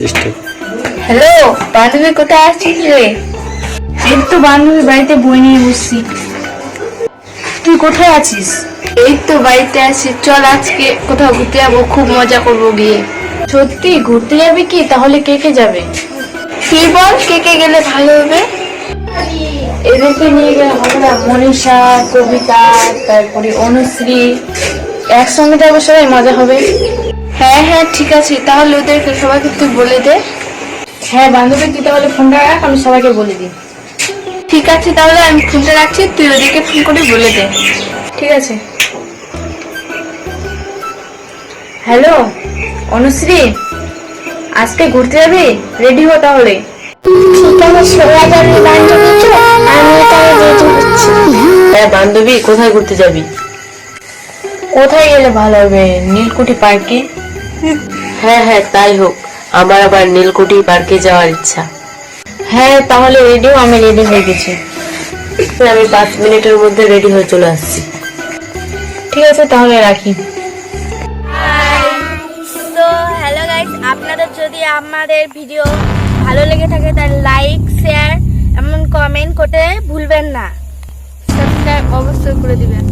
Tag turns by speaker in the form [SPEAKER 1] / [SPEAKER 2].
[SPEAKER 1] Hello বান্ধবী, কোথায় আছিস রে?
[SPEAKER 2] এই তো বান্ধবীর বাড়িতে বই নিয়ে বসছি। তুই কোথায় আছিস?
[SPEAKER 1] এই তো বাড়িতে আছি, চল আজকে কোথাও ঘুরতে যাবো, খুব মজা করবো গিয়ে।
[SPEAKER 2] সত্যি ঘুরতে যাবি কি? তাহলে কে কে যাবে?
[SPEAKER 1] তুই বল কে কে গেলে ভালো হবে।
[SPEAKER 2] এদেরকে নিয়ে গেলে হবে না? মনীষা, কবিতা, তারপরে অনুশ্রী, একসঙ্গে যাবো, সবাই মজা হবে।
[SPEAKER 1] হ্যাঁ হ্যাঁ ঠিক আছে, তাহলে ওদেরকে সবাইকে তুই বলে দে।
[SPEAKER 2] হ্যাঁ বান্ধবী, তুই তাহলে ফোনটা রাখ, আমি সবাইকে বলে দিই।
[SPEAKER 1] ঠিক আছে, তাহলে আমি ফোনটা রাখছি, তুই ওদেরকে ফোন করে বলে দে।
[SPEAKER 2] ঠিক আছে। হ্যালো অনুশ্রী, আজকে ঘুরতে যাবি? রেডি হ তাহলে।
[SPEAKER 3] ঠিক আছে, সবাই যাবে বান্ধবী, তো আমি তাহলে রেডি হচ্ছি।
[SPEAKER 4] হ্যাঁ বান্ধবী, কোথায় ঘুরতে যাবি?
[SPEAKER 2] কোথায় গেলে ভালো হবে? নীলকুঠি পার্কে।
[SPEAKER 4] হ্যাঁ হ্যাঁ তাই হোক, আমার আবার নীলকুঠি পার্কে যাওয়ার ইচ্ছা।
[SPEAKER 2] হ্যাঁ তাহলে রেডিও, আমি রেডি হয়ে গেছি।
[SPEAKER 4] আমি 5 মিনিটের মধ্যে রেডি হয়ে চলে আসছি।
[SPEAKER 2] ঠিক আছে তাহলে রাখি।
[SPEAKER 5] তো হ্যালো গাইস, আপনাদের যদি আমাদের ভিডিও ভালো লেগে থাকে তাহলে লাইক, শেয়ার এমন কমেন্ট করতে ভুলবেন না। সাবস্ক্রাইব অবশ্যই করে দিবেন।